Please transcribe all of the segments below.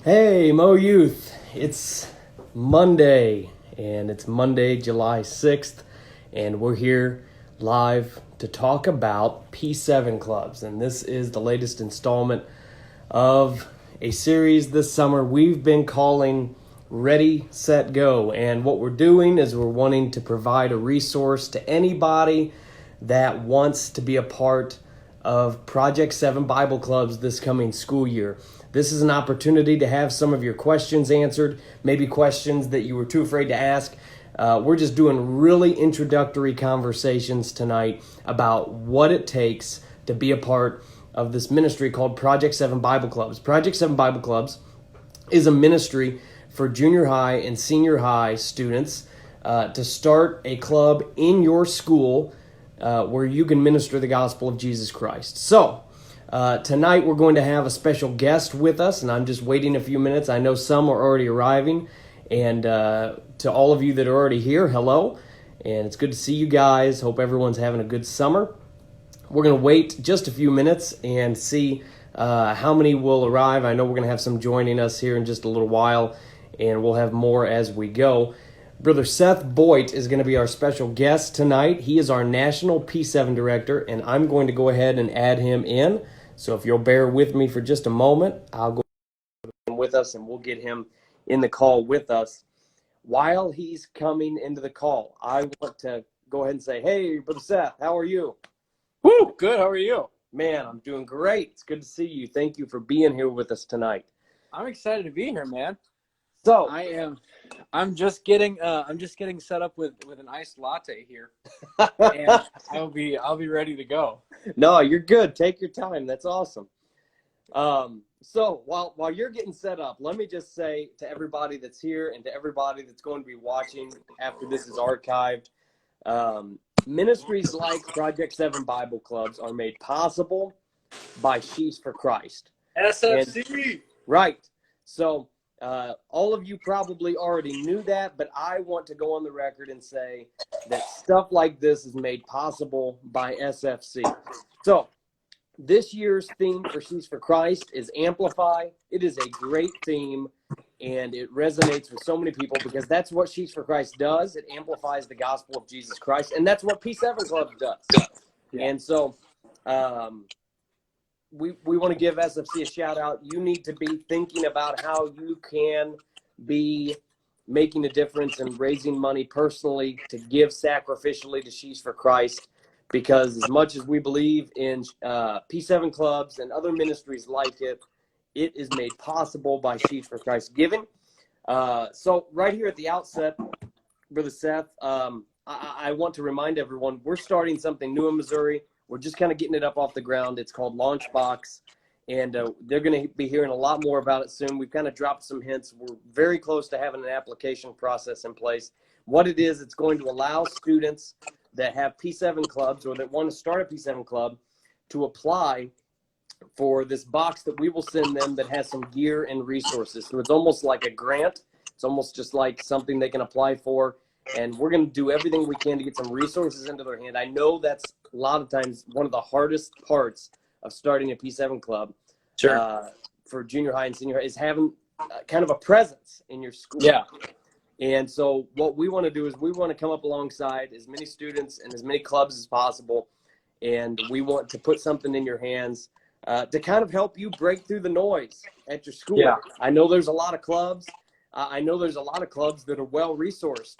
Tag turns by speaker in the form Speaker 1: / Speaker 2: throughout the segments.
Speaker 1: Hey, Mo Youth. It's Monday, and it's Monday, July 6th, and we're here live to talk about P7 clubs. And this is the latest installment of a series this summer we've been calling Ready, Set, Go. And what we're doing is we're wanting to provide a resource to anybody that wants to be a part of Project 7 Bible clubs this coming school year. This is an opportunity to have some of your questions answered, maybe questions that you were too afraid to ask. We're just doing really introductory conversations tonight about what it takes to be a part of this ministry called Project 7 Bible Clubs. Project 7 Bible Clubs is a ministry for junior high and senior high students to start a club in your school where you can minister the gospel of Jesus Christ. So, tonight we're going to have a special guest with us, and I'm just waiting a few minutes. I know some are already arriving, and to all of you that are already here, hello, and it's good to see you guys. Hope everyone's having a good summer. We're going to wait just a few minutes and see how many will arrive. I know we're going to have some joining us here in just a little while, and we'll have more as we go. Brother Seth Boyte is going to be our special guest tonight. He is our National P7 Director, and I'm going to go ahead and add him in. So if you'll bear with me for just a moment, I'll go with us, and we'll get him in the call with us. While he's coming into the call, I want to go ahead and say, hey, Brother Seth, how are you?
Speaker 2: Woo, good. How are you?
Speaker 1: Man, I'm doing great. It's good to see you. Thank you for being here with us tonight.
Speaker 2: I'm excited to be here, man.
Speaker 1: So
Speaker 2: I am. I'm just getting set up with an iced latte here, and I'll be ready to go.
Speaker 1: No, you're good. Take your time. That's awesome. So while you're getting set up, let me just say to everybody that's here and to everybody that's going to be watching after this is archived, ministries like Project 7 Bible Clubs are made possible by Sheaves for Christ.
Speaker 2: SFC.
Speaker 1: And, right. So all of you probably already knew that, but I want to go on the record and say that stuff like this is made possible by SFC. So this year's theme for Sheaves for Christ is Amplify. It is a great theme, and it resonates with so many people because that's what Sheaves for Christ does. It amplifies the gospel of Jesus Christ, and that's what P7 Club does. Yeah. And so we want to give SFC a shout out. You need to be thinking about how you can be making a difference and raising money personally to give sacrificially to Sheaves for Christ, because as much as we believe in P7 clubs and other ministries like it, it is made possible by Sheaves for Christ giving. So right here at the outset, Brother Seth, I want to remind everyone, we're starting something new in Missouri. We're just kind of getting it up off the ground. It's called Launchbox, and they're going to be hearing a lot more about it soon. We've kind of dropped some hints. We're very close to having an application process in place. What it is, it's going to allow students that have P7 clubs or that want to start a P7 club to apply for this box that we will send them that has some gear and resources. So it's almost like a grant. It's almost just like something they can apply for. And we're going to do everything we can to get some resources into their hand. I know that's a lot of times one of the hardest parts of starting a P7 club.
Speaker 2: Sure.
Speaker 1: For junior high and senior high is having kind of a presence in your school.
Speaker 2: Yeah.
Speaker 1: And so what we want to do is we want to come up alongside as many students and as many clubs as possible. And we want to put something in your hands to kind of help you break through the noise at your school.
Speaker 2: Yeah.
Speaker 1: I know there's a lot of clubs. I know there's a lot of clubs that are well-resourced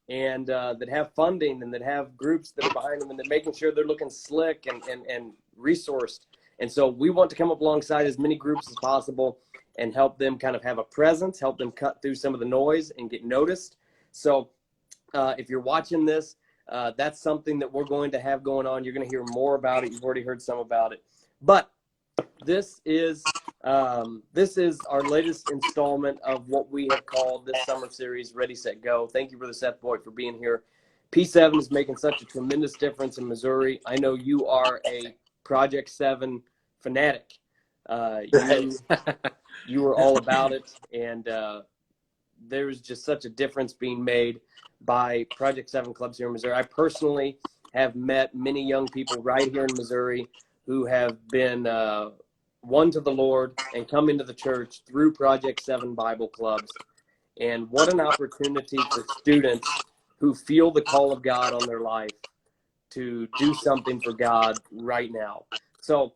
Speaker 1: and that have funding and that have groups that are behind them and they're making sure they're looking slick and resourced. And so we want to come up alongside as many groups as possible and help them kind of have a presence, help them cut through some of the noise and get noticed. So if you're watching this, that's something that we're going to have going on. You're going to hear more about it. You've already heard some about it. But this is our latest installment of what we have called this summer series, Ready, Set, Go. Thank you, Brother Seth Boyte, for being here. P7 is making such a tremendous difference in Missouri. I know you are a Project 7 fanatic. You were all about it, and there's just such a difference being made by Project 7 clubs here in Missouri. I personally have met many young people right here in Missouri who have been one to the Lord and come into the church through Project 7 Bible clubs. And what an opportunity for students who feel the call of God on their life to do something for God right now. So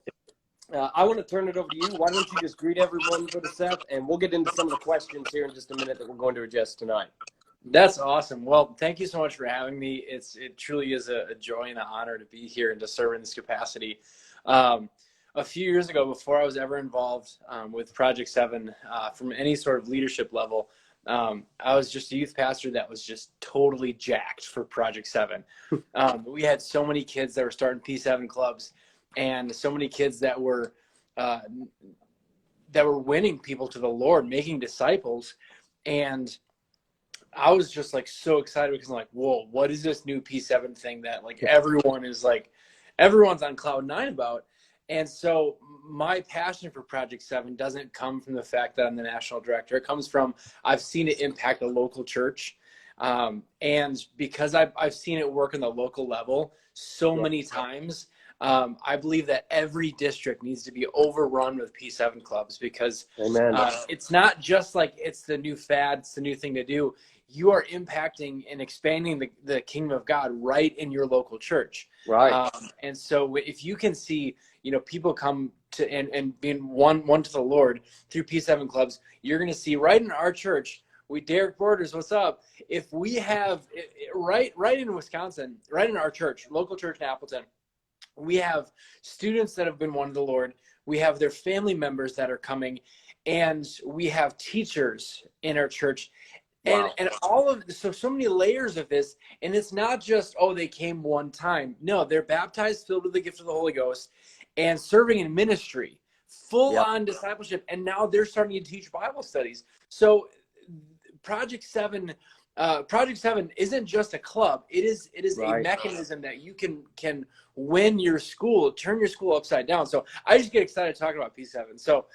Speaker 1: I want to turn it over to you. Why don't you just greet everyone, Brother Seth, and we'll get into some of the questions here in just a minute that we're going to address tonight.
Speaker 2: That's awesome. Well, thank you so much for having me. It truly is a joy and an honor to be here and to serve in this capacity. A few years ago, before I was ever involved with Project 7 from any sort of leadership level, I was just a youth pastor that was just totally jacked for Project 7. We had so many kids that were starting P7 clubs, and so many kids that were winning people to the Lord, making disciples. And I was just like so excited because I'm like, whoa, what is this new P7 thing that like everyone's on cloud nine about? And so my passion for Project 7 doesn't come from the fact that I'm the national director. It comes from I've seen it impact a local church. And because I've seen it work on the local level so many times, I believe that every district needs to be overrun with P7 clubs because it's not just like it's the new fad, it's the new thing to do. You are impacting and expanding the kingdom of God right in your local church.
Speaker 1: Right.
Speaker 2: And so if you can see, people come to and being one to the Lord through P7 clubs, you're going to see right in our church. Derek Borders, what's up? If we have right in Wisconsin, right in our church, local church in Appleton, we have students that have been won to the Lord. We have their family members that are coming, and we have teachers in our church. Wow. And all of so many layers of this, and it's not just, they came one time. No, they're baptized, filled with the gift of the Holy Ghost, and serving in ministry, full on discipleship, and now they're starting to teach Bible studies. So Project 7 isn't just a club. It is a mechanism that you can win your school, turn your school upside down. So I just get excited talking about P7. So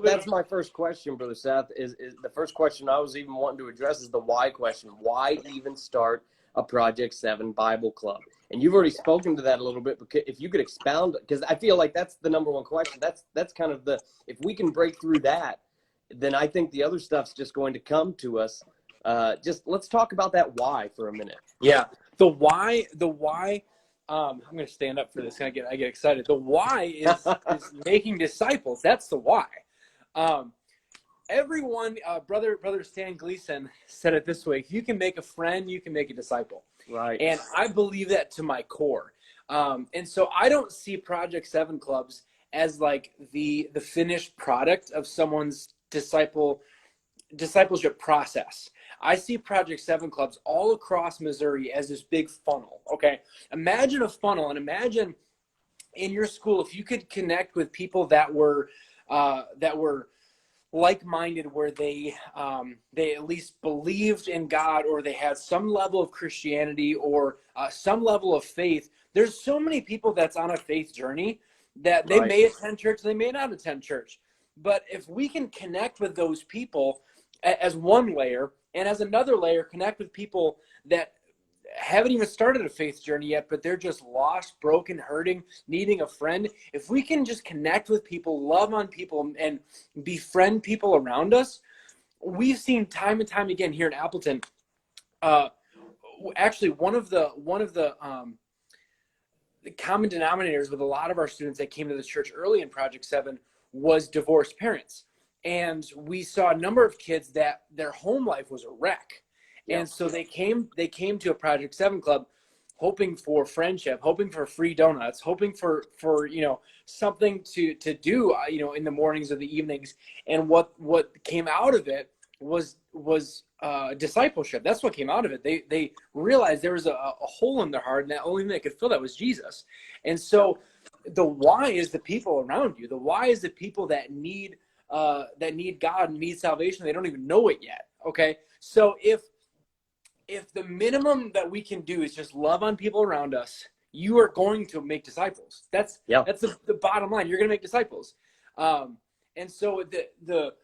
Speaker 1: that's my first question, Brother Seth. Is the first question I was even wanting to address is the why question. Why even start a Project 7 Bible club? And you've already spoken to that a little bit, but if you could expound, because I feel like that's the number one question. That's kind of if we can break through that, then I think the other stuff's just going to come to us. Just let's talk about that why for a minute.
Speaker 2: Yeah, the why. I'm going to stand up for this. I get excited. The why is making disciples. That's the why. Everyone, brother Stan Gleason said it this way: if you can make a friend, you can make a disciple.
Speaker 1: Right.
Speaker 2: And I believe that to my core. And so I don't see Project 7 clubs as like the finished product of someone's discipleship process. I see Project 7 clubs all across Missouri as this big funnel. Okay, imagine a funnel, and imagine in your school if you could connect with people that were like-minded, where they at least believed in God, or they had some level of Christianity, or some level of faith. There's so many people that's on a faith journey that they may attend church, they may not attend church. But if we can connect with those people as one layer, and as another layer, connect with people that haven't even started a faith journey yet, but they're just lost, broken, hurting, needing a friend. If we can just connect with people, love on people, and befriend people around us, we've seen time and time again here in Appleton. Actually, one of the common denominators with a lot of our students that came to the church early in Project 7 was divorced parents. And we saw a number of kids that their home life was a wreck. Yep. And so they came to a Project 7 club hoping for friendship, hoping for free donuts, hoping for something to do, in the mornings or the evenings. And what came out of it was discipleship. That's what came out of it. They realized there was a hole in their heart, and the only thing they could fill that was Jesus. And so the why is the people around you. The why is the people that need God and need salvation. They don't even know it yet. Okay. So if the minimum that we can do is just love on people around us, you are going to make disciples. That's the bottom line. You're going to make disciples. And so the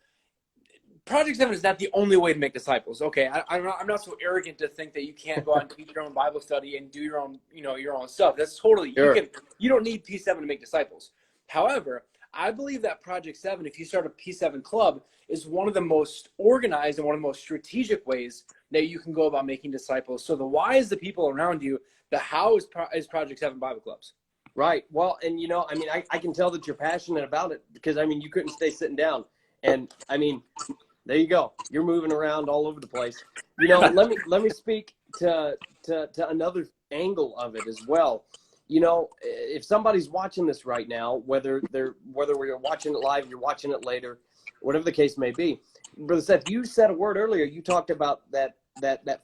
Speaker 2: Project 7 is not the only way to make disciples. Okay. I'm not so arrogant to think that you can't go out and teach your own Bible study and do your own, your own stuff. That's totally, you don't need P7 to make disciples. However, I believe that Project 7, if you start a P7 club, is one of the most organized and one of the most strategic ways that you can go about making disciples. So the why is the people around you. The how is Project 7 Bible clubs.
Speaker 1: Right. Well, and I mean, I can tell that you're passionate about it because, I mean, you couldn't stay sitting down. And I mean, there you go. You're moving around all over the place. Let me speak to another angle of it as well. If somebody's watching this right now, whether we're watching it live, you're watching it later, whatever the case may be, Brother Seth, you said a word earlier. You talked about that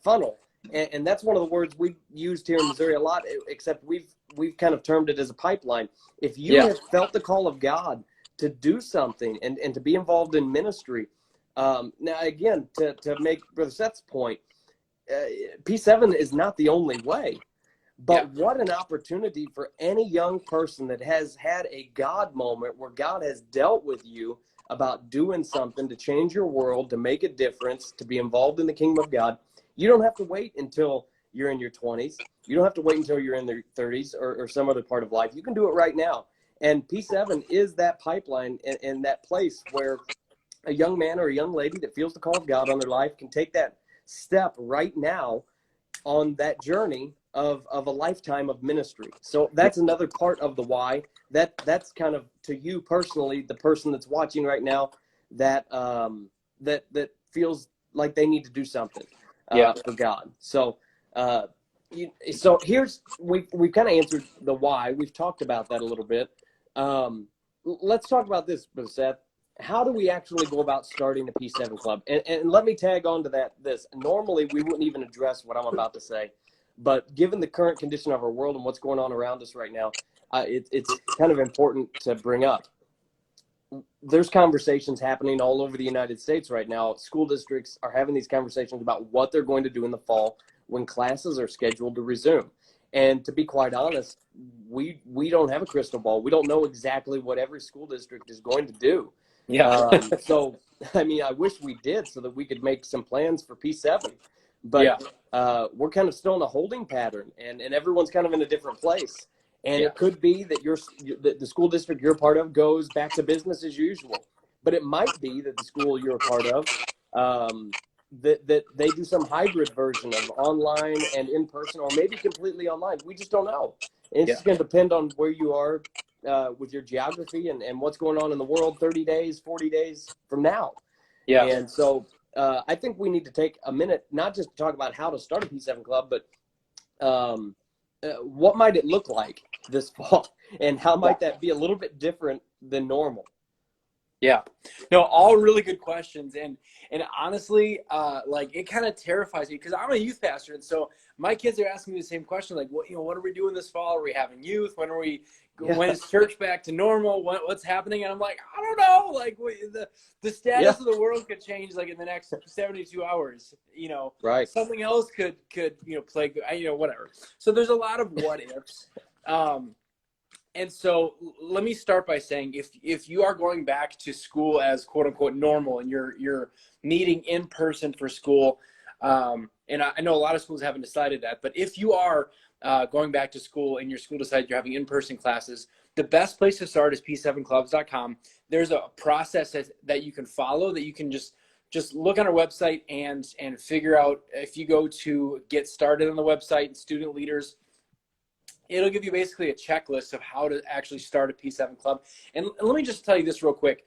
Speaker 1: funnel, and that's one of the words we used here in Missouri a lot. Except we've kind of termed it as a pipeline. If you have felt the call of God to do something and to be involved in ministry, now again, to make Brother Seth's point, P7 is not the only way. But what an opportunity for any young person that has had a God moment where God has dealt with you about doing something to change your world, to make a difference, to be involved in the kingdom of God. You don't have to wait until you're in your 20s. You don't have to wait until you're in your 30s or some other part of life. You can do it right now. And P7 is that pipeline and that place where a young man or a young lady that feels the call of God on their life can take that step right now on that journey of a lifetime of ministry. So that's another part of the why. That's kind of, to you personally, the person that's watching right now that that feels like they need to do something for God. So so here's we've kind of answered the why. We've talked about that a little bit. Let's talk about this, Brother Seth. How do we actually go about starting a P7 club? And let me tag on to this. Normally, we wouldn't even address what I'm about to say. But given the current condition of our world and what's going on around us right now, it's kind of important to bring up. There's conversations happening all over the United States right now. School districts are having these conversations about what they're going to do in the fall when classes are scheduled to resume. And to be quite honest, we don't have a crystal ball. We don't know exactly what every school district is going to do. So, I mean, I wish we did so that we could make some plans for P7. But we're kind of still in a holding pattern, and everyone's kind of in a different place. And it could be that the school district you're part of goes back to business as usual. But it might be that the school you're a part of, that they do some hybrid version of online and in person, or maybe completely online. We just don't know. And it's just going to depend on where you are with your geography and what's going on in the world 30 days, 40 days from now. And so I think we need to take a minute, not just to talk about how to start a P7 club, but what might it look like this fall, and how might that be a little bit different than normal?
Speaker 2: No, all really good questions. And honestly, like, it kind of terrifies me because I'm a youth pastor. And so my kids are asking me the same question, like, what are we doing this fall? Are we having youth? When is church back to normal? What's happening? And I'm like, I don't know. Like, the status of the world could change like in the next 72 hours. Something else could plague, whatever. So there's a lot of what ifs. And so let me start by saying, if you are going back to school as quote unquote normal and you're meeting in person for school, and I know a lot of schools haven't decided that, but if you are going back to school and your school decides you're having in-person classes, the best place to start is p7clubs.com. There's a process that you can follow, that you can just look on our website and figure out. If you go to get started on the website and student leaders, it'll give you basically a checklist of how to actually start a P7 club. And let me just tell you this real quick.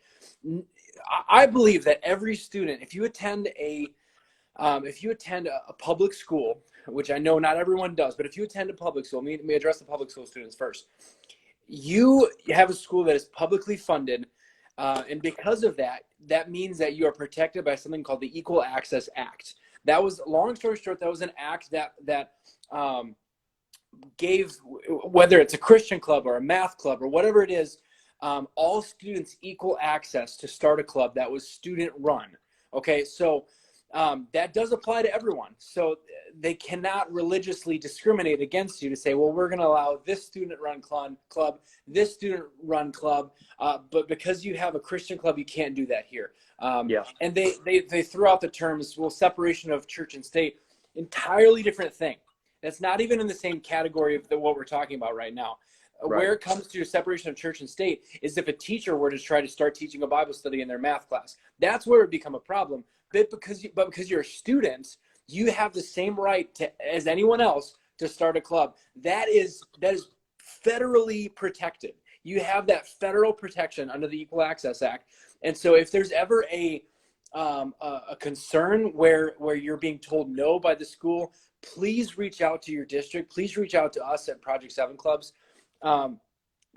Speaker 2: I believe that every student, if you attend a public school, which I know not everyone does, but if you attend a public school, let me address the public school students first. You have a school that is publicly funded, and because of that, that means that you are protected by something called the Equal Access Act. That was, long story short, that was an act that gave, whether it's a Christian club or a math club or whatever it is, all students equal access to start a club that was student run. Okay, so that does apply to everyone. So they cannot religiously discriminate against you to say, well, we're going to allow this student run club, this student run club, but because you have a Christian club, you can't do that here. And they threw out the terms, well, separation of church and state, entirely different thing. That's not even in the same category of what we're talking about right now. where it comes to separation of church and state is if a teacher were to try to start teaching a Bible study in their math class. That's where it become a problem. But because you're a student, you have the same right as anyone else to start a club. That is federally protected. You have that federal protection under the Equal Access Act. And so if there's ever a concern where you're being told no by the school, please reach out to your district. Please reach out to us at Project 7 Clubs,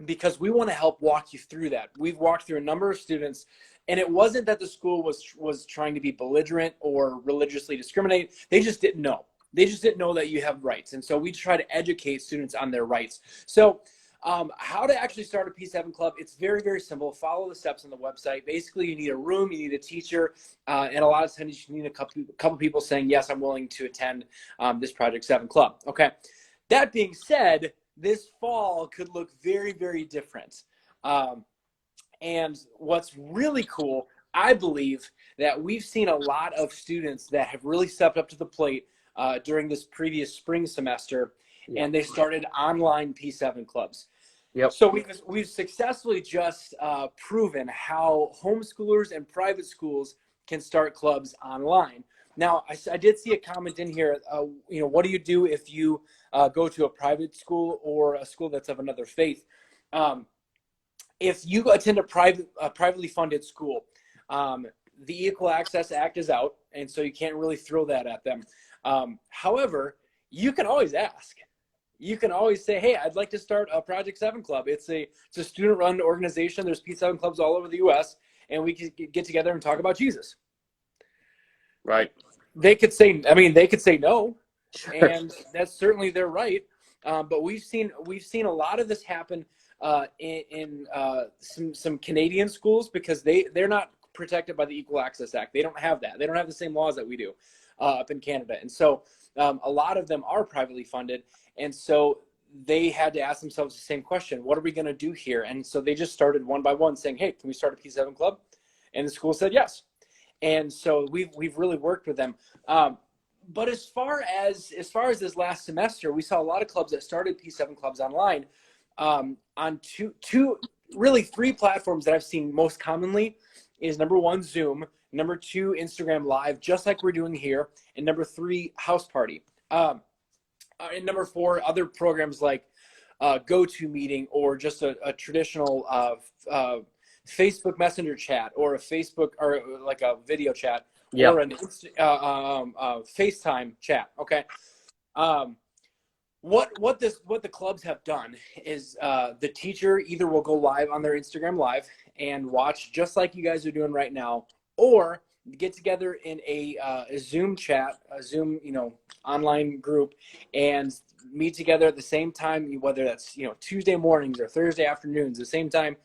Speaker 2: because we want to help walk you through that. We've walked through a number of students, and it wasn't that the school was trying to be belligerent or religiously discriminate. They just didn't know. They just didn't know that you have rights. And so we try to educate students on their rights. So how to actually start a P7 club, it's very, very simple. Follow the steps on the website. Basically, you need a room, you need a teacher, and a lot of times you need a couple people saying, yes, I'm willing to attend this Project 7 club. Okay. That being said, this fall could look very, very different. And what's really cool, I believe, that we've seen a lot of students that have really stepped up to the plate during this previous spring semester, and they started online P7 clubs.
Speaker 1: Yep.
Speaker 2: So we've successfully just proven how homeschoolers and private schools can start clubs online. Now, I did see a comment in here, what do you do if you go to a private school or a school that's of another faith? If you attend a privately funded school, the Equal Access Act is out, and so you can't really throw that at them. However, you can always ask. You can always say, hey, I'd like to start a Project 7 club. It's a student-run organization. There's P7 clubs all over the U.S., and we can get together and talk about Jesus.
Speaker 1: Right.
Speaker 2: They could say no, sure. And that's certainly their right. But we've seen a lot of this happen in some Canadian schools, because they're not protected by the Equal Access Act. They don't have that. They don't have the same laws that we do up in Canada. And so a lot of them are privately funded. And so they had to ask themselves the same question: what are we going to do here? And so they just started one by one saying, hey, can we start a P7 club? And the school said yes. And so we've really worked with them. But as far as this last semester, we saw a lot of clubs that started P7 clubs online on three platforms that I've seen most commonly is number one, Zoom, number two, Instagram Live, just like we're doing here, and number three, House Party. And number four, other programs like GoToMeeting, or just a traditional Facebook Messenger chat, or a Facebook, or like a video chat, or an FaceTime chat. Okay. What the clubs have done is the teacher either will go live on their Instagram Live and watch just like you guys are doing right now, or get together in a Zoom chat, a Zoom online group, and meet together at the same time, whether that's Tuesday mornings or Thursday afternoons, the same time.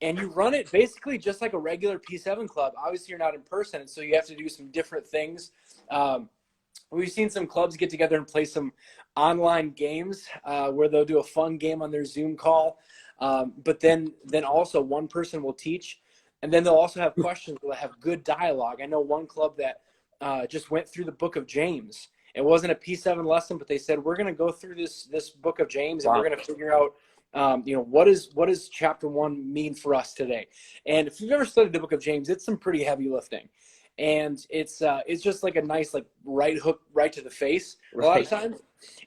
Speaker 2: And you run it basically just like a regular P7 club. Obviously, you're not in person, and so you have to do some different things. We've seen some clubs get together and play some online games where they'll do a fun game on their Zoom call. But then also one person will teach, and then they'll also have questions. They'll have good dialogue. I know one club that just went through the book of James. It wasn't a P7 lesson, but they said, we're going to go through this book of James, and we're going to figure out what does chapter 1 mean for us today? And if you've ever studied the book of James, it's some pretty heavy lifting, and it's just like a nice right hook right to the face a lot of times.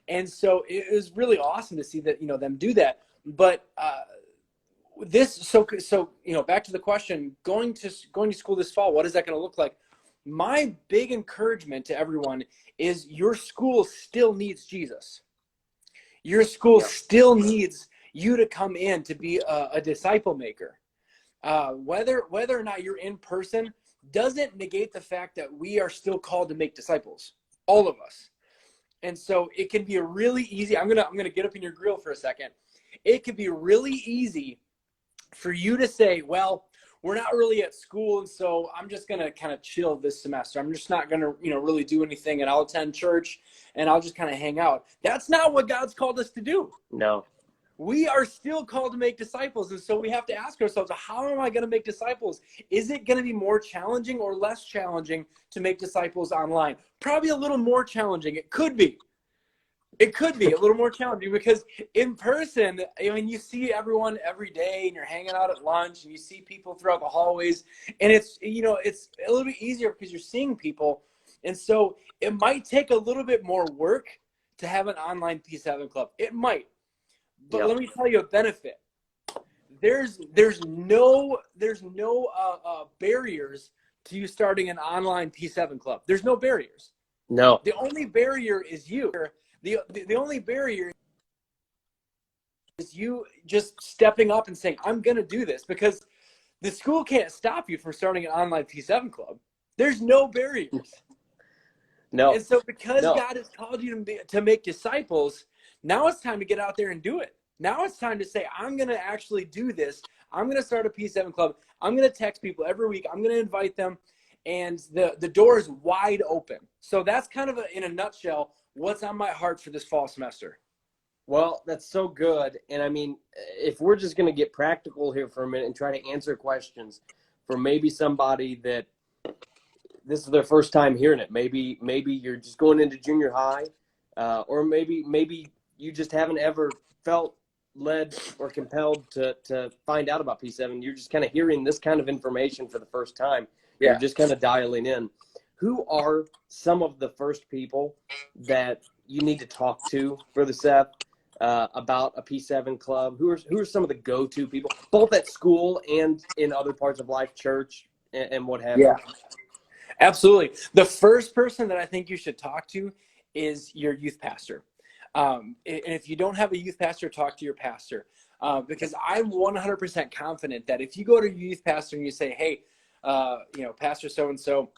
Speaker 2: And so it was really awesome to see that them do that. But back to the question, going to school this fall, what is that going to look like? My big encouragement to everyone is your school still needs Jesus. Your school still needs you to come in to be a disciple maker. Whether or not you're in person doesn't negate the fact that we are still called to make disciples, all of us. And so it can be a really easy, I'm gonna get up in your grill for a second. It can be really easy for you to say, well, we're not really at school, and so I'm just gonna kind of chill this semester. I'm just not gonna really do anything, and I'll attend church and I'll just kind of hang out. That's not what God's called us to do.
Speaker 1: No.
Speaker 2: We are still called to make disciples. And so we have to ask ourselves, how am I going to make disciples? Is it going to be more challenging or less challenging to make disciples online? Probably a little more challenging. It could be. It could be a little more challenging because in person, I mean, you see everyone every day and you're hanging out at lunch and you see people throughout the hallways, and it's, it's a little bit easier because you're seeing people. And so it might take a little bit more work to have an online P7 club. It might, but let me tell you a benefit. There's no barriers to you starting an online P7 club. There's no barriers.
Speaker 1: No.
Speaker 2: The only barrier is you. The only barrier is you just stepping up and saying, I'm going to do this, because the school can't stop you from starting an online P7 club. There's no barriers.
Speaker 1: No.
Speaker 2: And so because God has called you to make disciples, now it's time to get out there and do it. Now it's time to say, I'm going to actually do this. I'm going to start a P7 club. I'm going to text people every week. I'm going to invite them. And the door is wide open. So that's kind of, in a nutshell, what's on my heart for this fall semester.
Speaker 1: Well, that's so good. And I mean, if we're just going to get practical here for a minute and try to answer questions for maybe somebody that this is their first time hearing it. Maybe you're just going into junior high, or maybe you just haven't ever felt led or compelled to find out about P7. You're just kind of hearing this kind of information for the first time. You're just kind of dialing in. Who are some of the first people that you need to talk to, Brother Seth, about a P7 club? Who are some of the go-to people, both at school and in other parts of life, church and what have you?
Speaker 2: Yeah, absolutely. The first person that I think you should talk to is your youth pastor. And if you don't have a youth pastor, talk to your pastor. Because I'm 100% confident that if you go to your youth pastor and you say, hey, Pastor so-and-so,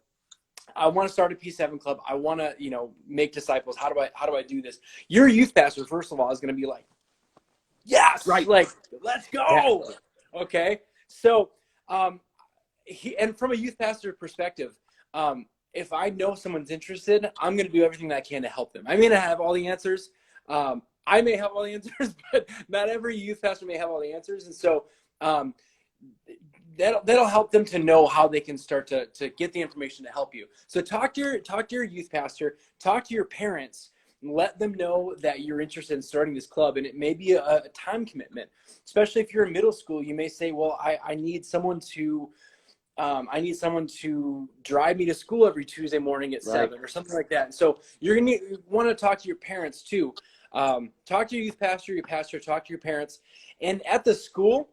Speaker 2: I want to start a P7 club. I want to, make disciples. How do I do this? Your youth pastor, first of all, is going to be like, yes,
Speaker 1: right.
Speaker 2: Like, let's go. Yeah. Okay. So, and from a youth pastor perspective, if I know someone's interested, I'm going to do everything that I can to help them. I may not have all the answers. I may have all the answers, but not every youth pastor may have all the answers. And so, that'll help them to know how they can start to get the information to help you. So talk to your youth pastor, talk to your parents, and let them know that you're interested in starting this club. And it may be a time commitment, especially if you're in middle school. You may say, well, I need someone to drive me to school every Tuesday morning at 7 or something like that. And so you're going to want to talk to your parents too. Talk to your youth pastor, talk to your parents. And at the school,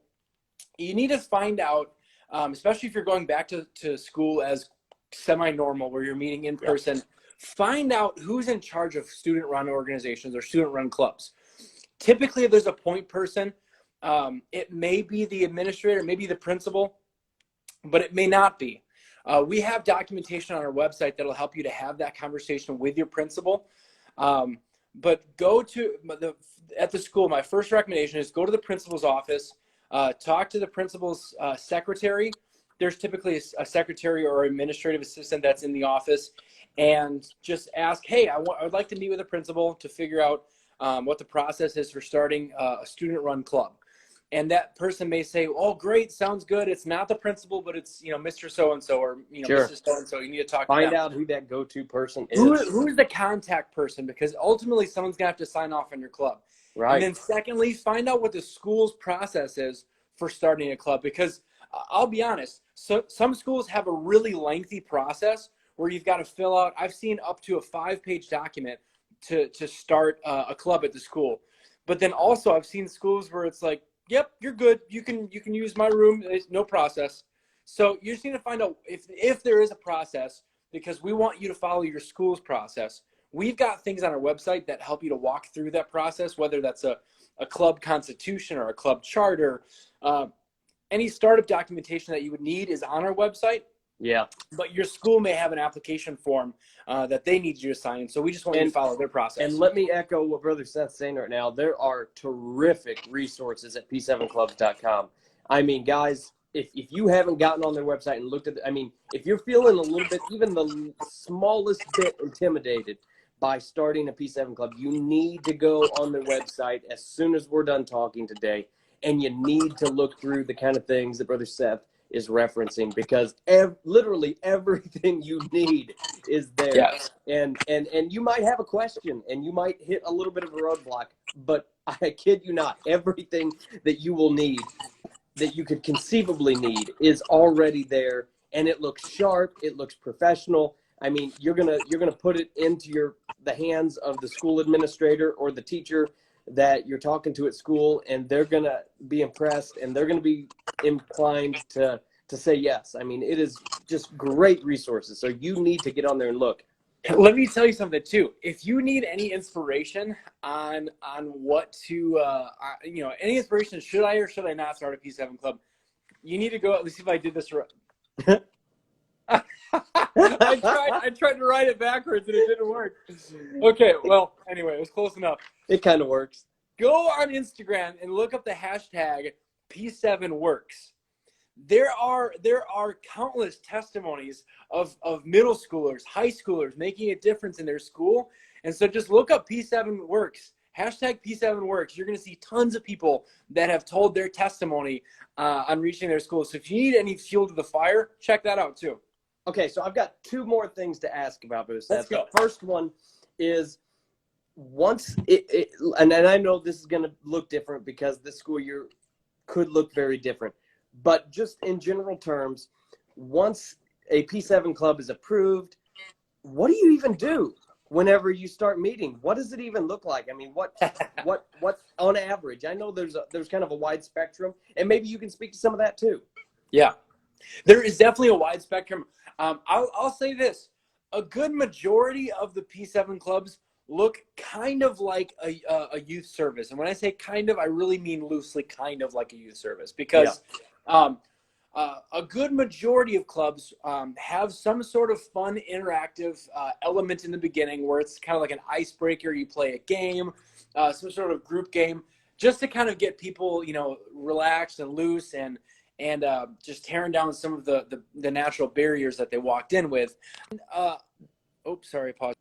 Speaker 2: you need to find out, especially if you're going back to school as semi-normal, where you're meeting in person, find out who's in charge of student-run organizations or student-run clubs. Typically, if there's a point person, it may be the administrator, maybe the principal, but it may not be. We have documentation on our website that'll help you to have that conversation with your principal. But at the school, my first recommendation is go to the principal's office. Talk to the principal's secretary. There's typically a secretary or administrative assistant that's in the office, and just ask, hey, I would like to meet with the principal to figure out what the process is for starting a student-run club. And that person may say, oh, great, sounds good. It's not the principal, but it's, Mr. So-and-so or, Mrs. So-and-so. You need to talk to them.
Speaker 1: Find out who that go-to person is.
Speaker 2: Who's the contact person? Because ultimately someone's going to have to sign off on your club. Right. And then secondly, find out what the school's process is for starting a club. Because I'll be honest, some schools have a really lengthy process where you've got to fill out, I've seen up to a 5-page document to start a club at the school. But then also I've seen schools where it's like, yep, you're good. You can use my room. There's no process. So you just need to find out if there is a process, because we want you to follow your school's process. We've got things on our website that help you to walk through that process, whether that's a club constitution or a club charter. Any startup documentation that you would need is on our website. Yeah. But your school may have an application form that they need you to sign. So we just want you to follow their process.
Speaker 1: And let me echo what Brother Seth's saying right now. There are terrific resources at p7clubs.com. I mean, guys, if you haven't gotten on their website and looked at it, I mean, if you're feeling a little bit, even the smallest bit intimidated by starting a P7 club, you need to go on their website as soon as we're done talking today. And you need to look through the kind of things that Brother Seth is referencing, because literally everything you need is there.
Speaker 2: Yes.
Speaker 1: And you might have a question and you might hit a little bit of a roadblock, but I kid you not, everything that you will need, that you could conceivably need, is already there, and it looks sharp, it looks professional. I mean, you're gonna put it into the hands of the school administrator or the teacher that you're talking to at school, and they're gonna be impressed, and they're gonna be inclined to say yes. I mean, it is just great resources. So you need to get on there and look.
Speaker 2: Let me tell you something too. If you need any inspiration on what to, any inspiration, should I or should I not start a P7 club? You need to go. Let's see if I did this right. I tried to write it backwards and it didn't work. Okay, well, anyway, it was close enough.
Speaker 1: It kind of works.
Speaker 2: Go on Instagram and look up the hashtag P7Works. There are countless testimonies of middle schoolers, high schoolers making a difference in their school. And so just look up P7Works, hashtag P7Works. You're going to see tons of people that have told their testimony on reaching their school. So if you need any fuel to the fire, check that out too.
Speaker 1: Okay, so I've got two more things to ask about this.
Speaker 2: Let's go.
Speaker 1: The first one is, once and I know this is going to look different because this school year could look very different, but just in general terms, once a P7 club is approved, what do you even do whenever you start meeting? What does it even look like? I mean, what on average? I know there's kind of a wide spectrum, and maybe you can speak to some of that too.
Speaker 2: Yeah, there is definitely a wide spectrum. I'll say this: a good majority of the P7 clubs look kind of like a youth service. And when I say kind of, I really mean loosely kind of like a youth service, because a good majority of clubs have some sort of fun, interactive element in the beginning where it's kind of like an icebreaker. You play a game, some sort of group game, just to kind of get people, relaxed and loose and just tearing down some of the natural barriers that they walked in with. Sorry, pause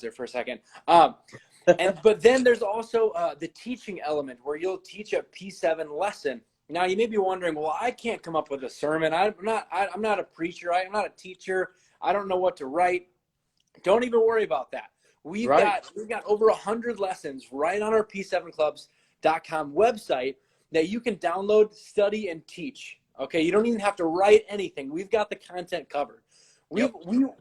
Speaker 2: there for a second. But then there's also the teaching element where you'll teach a P7 lesson. Now you may be wondering, well, I can't come up with a sermon. I'm not a preacher. I'm not a teacher. I don't know what to write. Don't even worry about that. We've got over 100 lessons right on our P7clubs.com website that you can download, study, and teach. Okay, you don't even have to write anything. We've got the content covered. We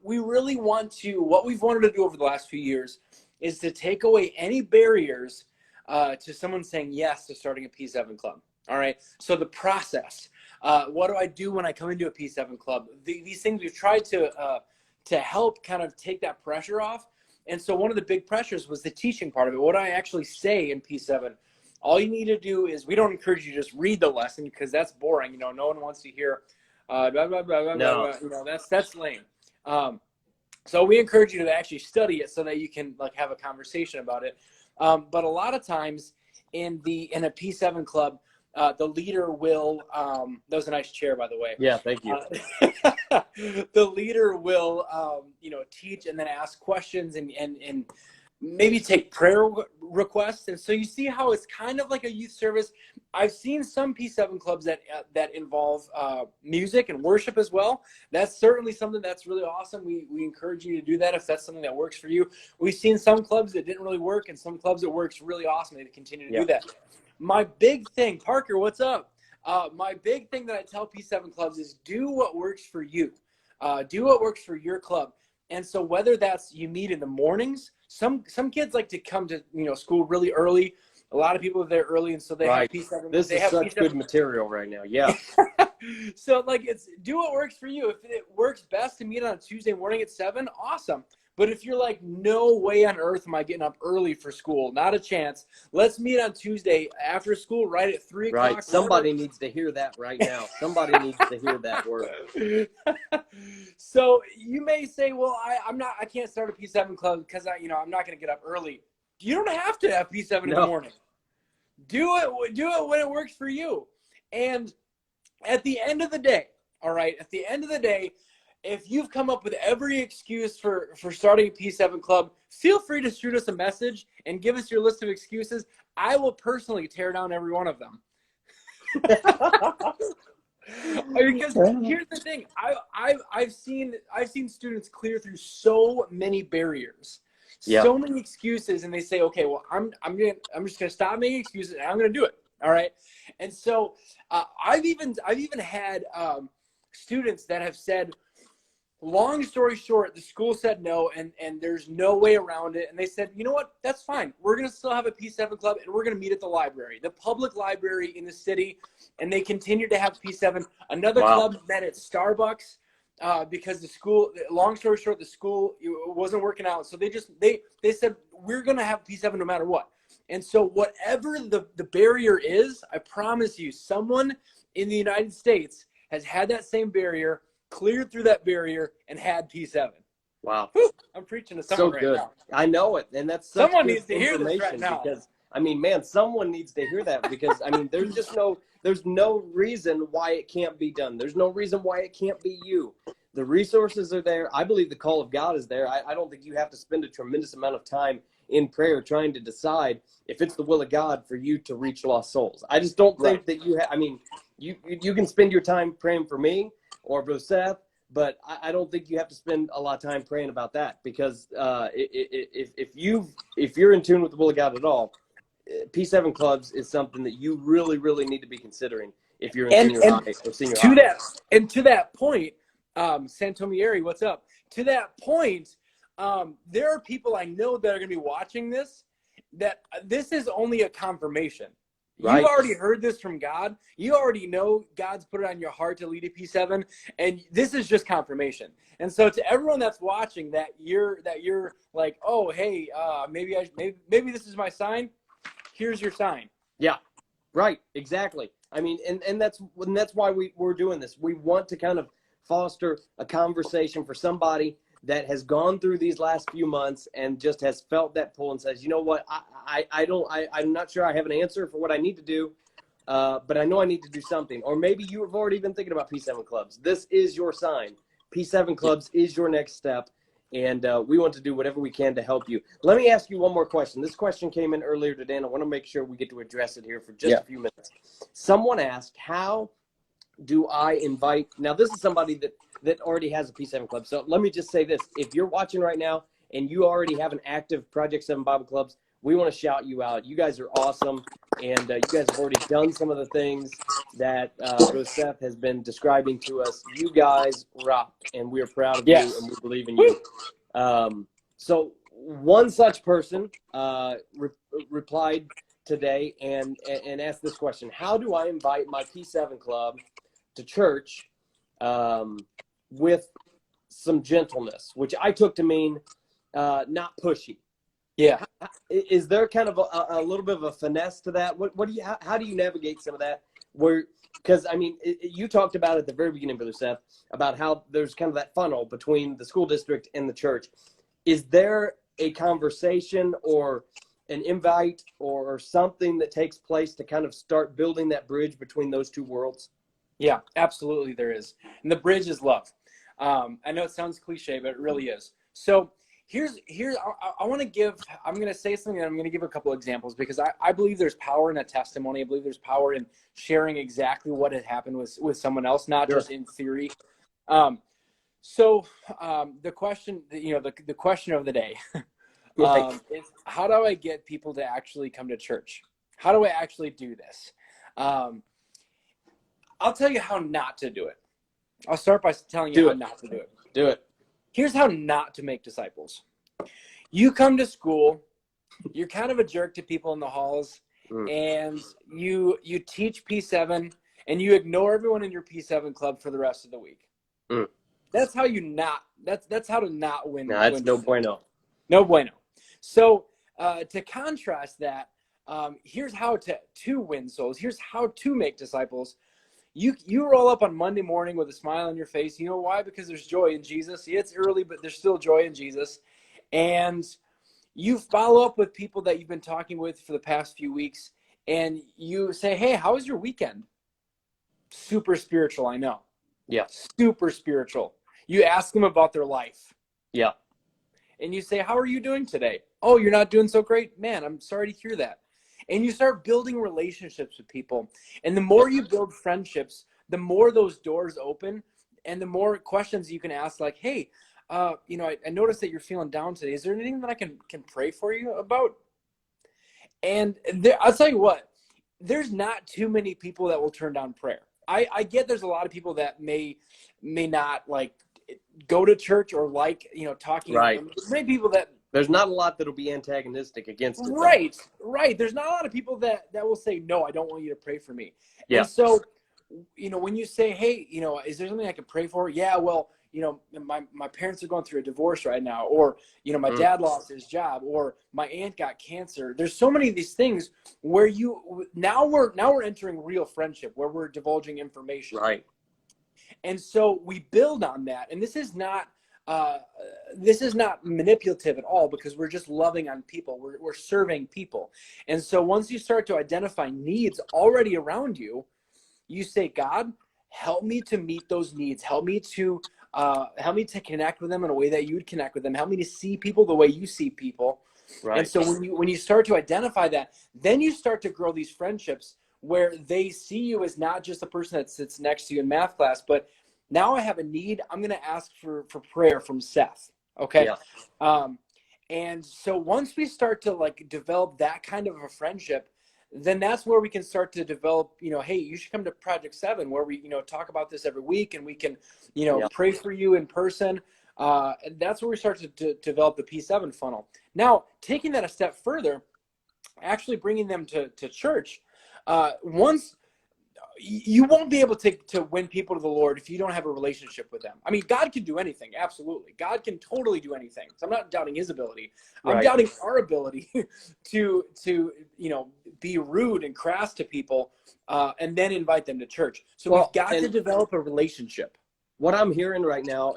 Speaker 2: really want to, what we've wanted to do over the last few years is to take away any barriers to someone saying yes to starting a P7 club. All right, so the process, what do I do when I come into a P7 club? These things we've tried to help kind of take that pressure off. And so one of the big pressures was the teaching part of it. What do I actually say in P7? All you need to do is, we don't encourage you to just read the lesson because that's boring. No one wants to hear blah, blah, blah, blah,
Speaker 1: No.
Speaker 2: blah. That's lame. So we encourage you to actually study it so that you can have a conversation about it. But a lot of times in a P7 club, the leader will, that was a nice chair, by the way.
Speaker 1: Yeah, thank you.
Speaker 2: The leader will, teach and then ask questions and maybe take prayer requests. And so you see how it's kind of like a youth service. I've seen some P7 clubs that involve music and worship as well. That's certainly something that's really awesome. We encourage you to do that if that's something that works for you. We've seen some clubs that didn't really work and some clubs that works really awesome. They continue to do that. My big thing, Parker, what's up? My big thing that I tell P7 clubs is do what works for you. Do what works for your club. And so whether that's you meet in the mornings, some kids like to come to school really early. A lot of people are there early, and so they have P7.
Speaker 1: This is such good material right now. Yeah.
Speaker 2: So it's do what works for you. If it works best to meet on a Tuesday morning at 7, awesome. But if you're like, no way on earth am I getting up early for school, not a chance. Let's meet on Tuesday after school right at 3 o'clock.
Speaker 1: Right. Somebody needs to hear that right now. Somebody needs to hear that word.
Speaker 2: So you may say, well, I can't start a P7 club because I'm not going to get up early. You don't have to have P7 in the morning. Do it when it works for you. And at the end of the day, all right, if you've come up with every excuse for starting a P7 club, feel free to shoot us a message and give us your list of excuses. I will personally tear down every one of them. Because here's the thing, I've seen students clear through so many barriers,
Speaker 1: Yeah.
Speaker 2: so many excuses, and they say, okay, well, I'm just gonna stop making excuses and I'm gonna do it. All right, and so I've even had students that have said, long story short, the school said no, and there's no way around it. And they said, you know what? That's fine. We're going to still have a P7 club, and we're going to meet at the library, the public library in the city. And they continued to have P7. Another club met at Starbucks because the school, long story short, the school wasn't working out. So they said, we're going to have P7 no matter what. And so whatever the barrier is, I promise you, someone in the United States has had that same barrier, cleared through that barrier, and had P7.
Speaker 1: Wow.
Speaker 2: Whew, I'm preaching to someone right now.
Speaker 1: I know it. And that's such
Speaker 2: someone
Speaker 1: good
Speaker 2: needs to hear this right now.
Speaker 1: Because, I mean, man, someone needs to hear that because, I mean, there's no reason why it can't be done. There's no reason why it can't be you. The resources are there. I believe the call of God is there. I don't think you have to spend a tremendous amount of time in prayer trying to decide if it's the will of God for you to reach lost souls. I just don't think that you have, I mean, you can spend your time praying for me or for Seth, but I don't think you have to spend a lot of time praying about that because if you're in tune with the will of God at all, P7 clubs is something that you really, really need to be considering if you're in junior high or senior high.
Speaker 2: To that point, Santomieri, what's up? To that point, there are people I know that are going to be watching this, that this is only a confirmation. Right. You've already heard this from God. You already know God's put it on your heart to lead a P7, and this is just confirmation. And so to everyone that's watching that you're like, oh, hey, maybe this is my sign. Here's your sign.
Speaker 1: Yeah, right, exactly. I mean, and that's why we're doing this. We want to kind of foster a conversation for somebody that has gone through these last few months and just has felt that pull and says, you know what, I'm not sure I have an answer for what I need to do, but I know I need to do something. Or maybe you have already been thinking about P7 clubs. This is your sign. P7 clubs is your next step, and we want to do whatever we can to help you. Let me ask you one more question. This question came in earlier today, and I want to make sure we get to address it here for just a few minutes. Someone asked, how do I invite – now, this is somebody that already has a P7 club. So let me just say this. If you're watching right now and you already have an active Project 7 Bible clubs, we want to shout you out. You guys are awesome, and you guys have already done some of the things that Brother Seth has been describing to us. You guys rock, and we are proud of you, and we believe in you. So one such person replied today and asked this question: how do I invite my P7 club to church with some gentleness, which I took to mean not pushy?
Speaker 2: Yeah.
Speaker 1: Is there kind of a little bit of a finesse to that? How do you navigate some of that? Because I mean, you talked about at the very beginning, Brother Seth, about how there's kind of that funnel between the school district and the church. Is there a conversation or an invite or something that takes place to kind of start building that bridge between those two worlds?
Speaker 2: Yeah, absolutely there is. And the bridge is love. I know it sounds cliche, but it really is. So I'm going to say something, and I'm going to give a couple examples because I believe there's power in a testimony. I believe there's power in sharing exactly what had happened with someone else, not just in theory. So the question, the question of the day is, how do I get people to actually come to church? How do I actually do this? I'll tell you how not to do it. I'll start by telling you how not to do it.
Speaker 1: Do it.
Speaker 2: Here's how not to make disciples. You come to school, you're kind of a jerk to people in the halls, and you teach P7, and you ignore everyone in your P7 club for the rest of the week. That's how that's how to not win.
Speaker 1: No, that's no bueno.
Speaker 2: No bueno. So to contrast that, here's how to win souls. Here's how to make disciples. You roll up on Monday morning with a smile on your face. You know why? Because there's joy in Jesus. Yeah, it's early, but there's still joy in Jesus. And you follow up with people that you've been talking with for the past few weeks, and you say, hey, how was your weekend? Super spiritual, I know.
Speaker 1: Yeah.
Speaker 2: Super spiritual. You ask them about their life.
Speaker 1: Yeah.
Speaker 2: And you say, how are you doing today? Oh, you're not doing so great? Man, I'm sorry to hear that. And you start building relationships with people. And the more you build friendships, the more those doors open and the more questions you can ask, like, hey, you know, I noticed that you're feeling down today. Is there anything that I can pray for you about? And I'll tell you what, there's not too many people that will turn down prayer. I get there's a lot of people that may not like go to church or like, you know, talking.
Speaker 1: Right.
Speaker 2: There's many people that
Speaker 1: there's not a lot that'll be antagonistic against it.
Speaker 2: Right. There's not a lot of people that will say, no, I don't want you to pray for me.
Speaker 1: Yeah.
Speaker 2: And so, you know, when you say, hey, you know, is there something I can pray for? Yeah, well, you know, my parents are going through a divorce right now, or, you know, my dad lost his job, or my aunt got cancer. There's so many of these things where now we're entering real friendship, where we're divulging information.
Speaker 1: Right.
Speaker 2: And so we build on that. And this is not manipulative at all, because we're just loving on people. We're serving people. And so once you start to identify needs already around you, you say, God, help me to meet those needs. Help me to connect with them in a way that you would connect with them. Help me to see people the way you see people. Right. And so when you start to identify that, then you start to grow these friendships where they see you as not just the person that sits next to you in math class, but now I have a need. I'm going to ask for prayer from Seth. Okay. Yeah. And so once we start to like develop that kind of a friendship, then that's where we can start to develop, you know, hey, you should come to Project 7, where we, you know, talk about this every week, and we can, you know, pray for you in person. And that's where we start to develop the P7 funnel. Now, taking that a step further, actually bringing them to church, once you won't be able to win people to the Lord if you don't have a relationship with them. I mean, God can do anything. Absolutely. God can totally do anything. So I'm not doubting his ability. I'm doubting our ability to, you know, be rude and crass to people, and then invite them to church. So we've got to develop a relationship.
Speaker 1: What I'm hearing right now,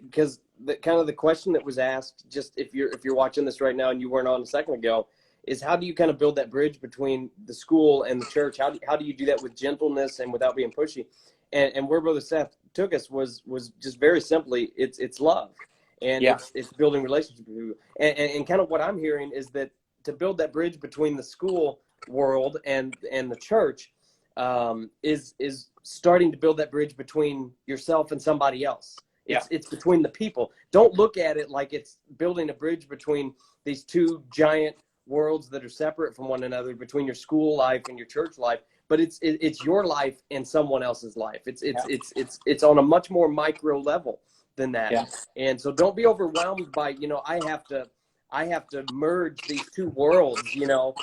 Speaker 1: because the question that was asked, just if you're watching this right now and you weren't on a second ago, is how do you kind of build that bridge between the school and the church? How do you do that with gentleness and without being pushy? And where Brother Seth took us was just very simply, it's love, and it's building relationships with people. And kind of what I'm hearing is that to build that bridge between the school world and the church, is starting to build that bridge between yourself and somebody else. It's between the people. Don't look at it like it's building a bridge between these two giant worlds that are separate from one another, between your school life and your church life, but it's your life and someone else's life. It's on a much more micro level than that. And so don't be overwhelmed by, you know, I have to merge these two worlds, you know.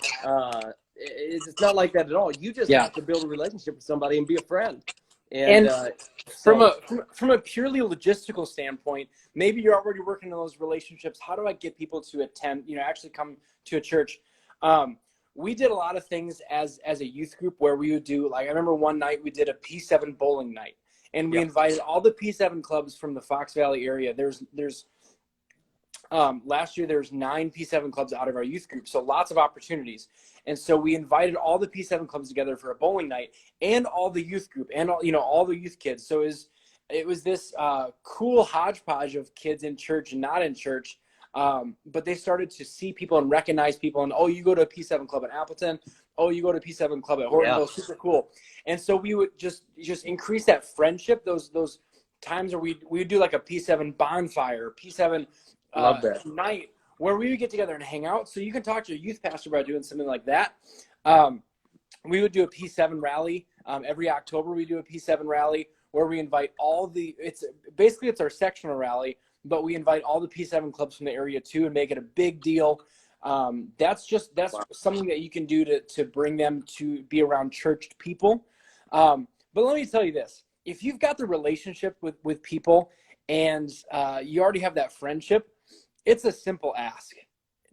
Speaker 1: It's not like that at all. You just have to build a relationship with somebody and be a friend. And
Speaker 2: from a purely logistical standpoint, maybe you're already working on those relationships. How do I get people to attend, you know, actually come to a church? We did a lot of things as a youth group where we would do, like, I remember one night we did a P7 bowling night, and we invited all the P7 clubs from the Fox Valley area. There's last year there's 9 P7 clubs out of our youth group, so lots of opportunities. And so we invited all the P7 clubs together for a bowling night, and all the youth group, and all, you know, all the youth kids. So it was this cool hodgepodge of kids in church and not in church. But they started to see people and recognize people, and, oh, you go to a P7 club at Appleton. Oh, you go to a P7 club at Horton. Oh, super cool. And so we would just increase that friendship. Those times where we would do like a P7 bonfire, P7 night, where we would get together and hang out. So you can talk to your youth pastor about doing something like that. We would do a P7 rally. Every October we do a P7 rally where we invite it's our sectional rally, but we invite all the P7 clubs from the area too, and make it a big deal. That's something that you can do to bring them to be around churched people. But let me tell you this, if you've got the relationship with people, and you already have that friendship, it's a simple ask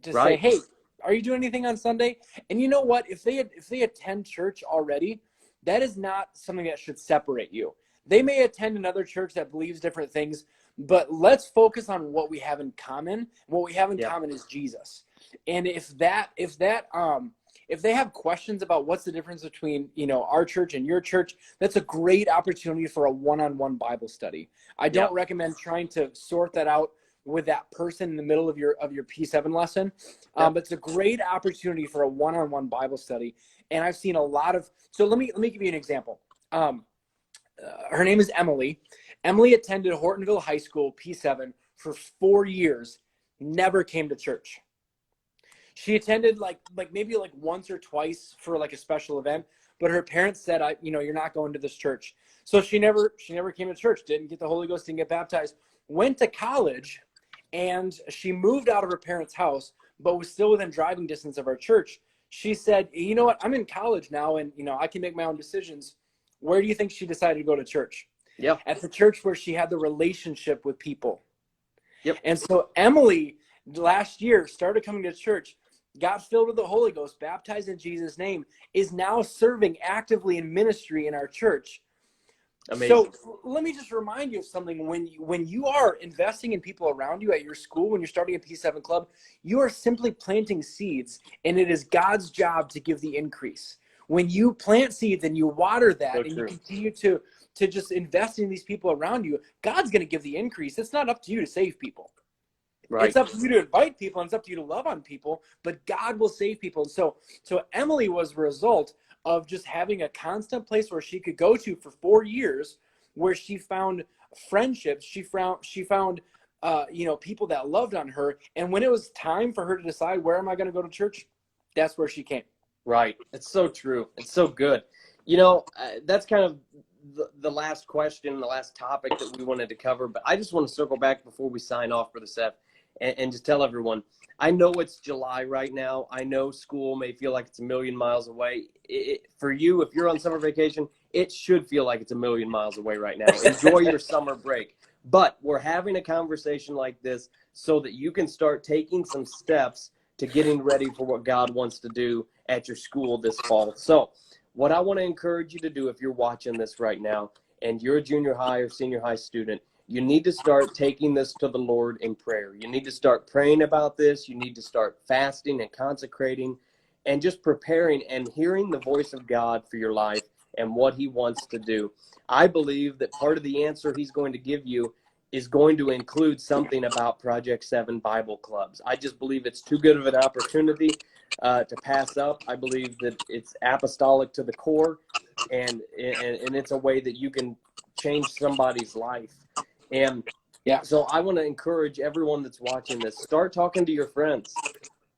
Speaker 2: to say, hey, are you doing anything on Sunday? And you know what? If they attend church already, that is not something that should separate you. They may attend another church that believes different things, but let's focus on what we have in common. What we have in common is Jesus. And if they have questions about what's the difference between, you know, our church and your church, that's a great opportunity for a one-on-one Bible study. I don't recommend trying to sort that out with that person in the middle of your P7 lesson. But it's a great opportunity for a one-on-one Bible study. And I've seen a lot of, so let me give you an example. her name is Emily. Emily attended Hortonville High School, P7, for 4 years, never came to church. She attended maybe once or twice for like a special event, but her parents said, you're not going to this church. So she never came to church, didn't get the Holy Ghost, didn't get baptized, went to college, and she moved out of her parents' house, but was still within driving distance of our church. She said, you know what, I'm in college now, and I can make my own decisions. Where do you think she decided to go to church?
Speaker 1: Yeah.
Speaker 2: At the church where she had the relationship with people.
Speaker 1: Yep.
Speaker 2: And so Emily last year started coming to church, got filled with the Holy Ghost, baptized in Jesus' name, is now serving actively in ministry in our church.
Speaker 1: Amazing.
Speaker 2: So let me just remind you of something. When you are investing in people around you at your school, when you're starting a P7 club, you are simply planting seeds, and it is God's job to give the increase. When you plant seeds and you water that, and you continue to just invest in these people around you, God's going to give the increase. It's not up to you to save people. Right. It's up to you to invite people, and it's up to you to love on people, but God will save people. And so Emily was a result of just having a constant place where she could go to for 4 years, where she found friendships. She found people that loved on her. And when it was time for her to decide, where am I going to go to church? That's where she came.
Speaker 1: Right. It's so true. It's so good. That's kind of the last question, the last topic that we wanted to cover, but I just want to circle back before we sign off, Brother Seth, and just tell everyone, I know it's July right now. I know school may feel like it's a million miles away. For you, if you're on summer vacation, it should feel like it's a million miles away right now. Enjoy your summer break. But we're having a conversation like this so that you can start taking some steps to getting ready for what God wants to do at your school this fall. So what I want to encourage you to do, if you're watching this right now and you're a junior high or senior high student, you need to start taking this to the Lord in prayer. You need to start praying about this. You need to start fasting and consecrating and just preparing and hearing the voice of God for your life and what he wants to do. I believe that part of the answer he's going to give you is going to include something about Project 7 Bible clubs. I just believe it's too good of an opportunity to pass up. I believe that it's apostolic to the core, and it's a way that you can change somebody's life. And yeah, so I want to encourage everyone that's watching this, start talking to your friends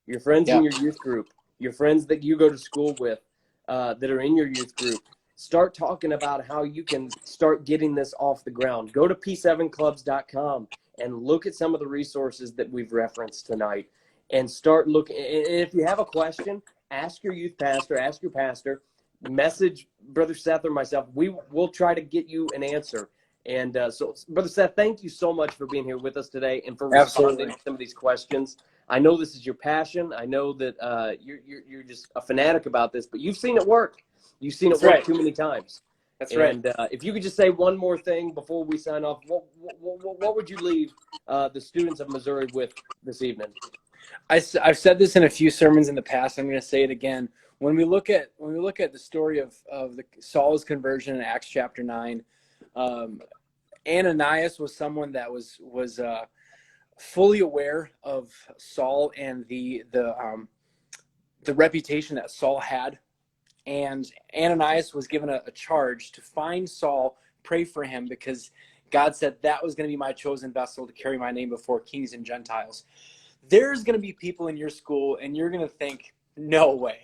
Speaker 1: in your youth group, your friends that you go to school with that are in your youth group. Start talking about how you can start getting this off the ground. Go to p7clubs.com and look at some of the resources that we've referenced tonight and start looking. And if you have a question, ask your youth pastor, ask your pastor, message Brother Seth or myself. We'll try to get you an answer. And so, Brother Seth, thank you so much for being here with us today and for responding to some of these questions. I know this is your passion. I know that you're just a fanatic about this, but you've seen it work. You've seen it work too many times. That's right. And if you could just say one more thing before we sign off, what would you leave the students of Missouri with this evening?
Speaker 2: I've said this in a few sermons in the past. I'm going to say it again. When we look at the story of Saul's conversion in Acts chapter 9, Ananias was someone that was fully aware of Saul and the reputation that Saul had. And Ananias was given a charge to find Saul, pray for him, because God said that was going to be my chosen vessel to carry my name before kings and Gentiles. There's going to be people in your school, and you're going to think, no way.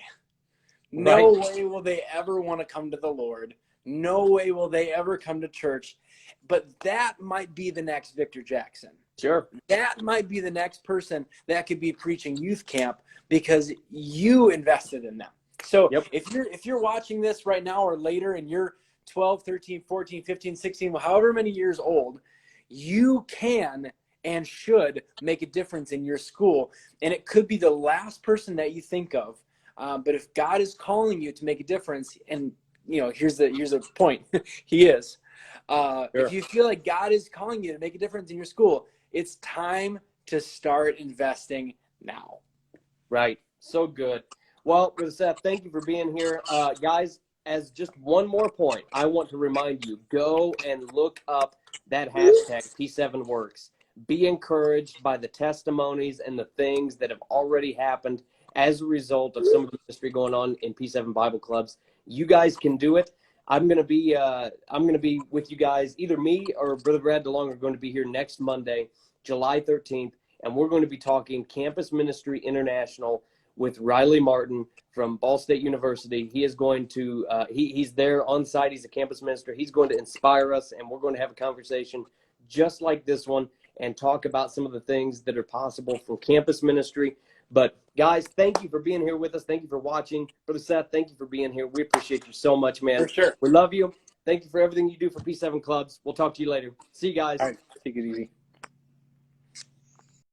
Speaker 2: No way will they ever want to come to the Lord. No way will they ever come to church. But that might be the next Victor Jackson.
Speaker 1: Sure.
Speaker 2: That might be the next person that could be preaching youth camp because you invested in them. So if you're watching this right now or later and you're 12, 13, 14, 15, 16, however many years old, you can and should make a difference in your school. And it could be the last person that you think of. But if God is calling you to make a difference, and here's a point, he is. If you feel like God is calling you to make a difference in your school, it's time to start investing now.
Speaker 1: Right. So good. Well, Brother Seth, thank you for being here. Guys, as just one more point, I want to remind you, go and look up that hashtag P7Works. Be encouraged by the testimonies and the things that have already happened as a result of some of the ministry going on in P7 Bible clubs. You guys can do it. I'm gonna be with you guys. Either me or Brother Brad DeLong are going to be here next Monday, July 13th, and we're going to be talking Campus Ministry International with Riley Martin from Ball State University. He is going to he's there on site. He's a campus minister. He's going to inspire us, and we're going to have a conversation just like this one and talk about some of the things that are possible for campus ministry. But guys, thank you for being here with us. Thank you for watching. Brother Seth, thank you for being here. We appreciate you so much, man.
Speaker 2: For sure.
Speaker 1: We love you. Thank you for everything you do for P7 Clubs. We'll talk to you later. See you guys.
Speaker 2: All right. Take it easy.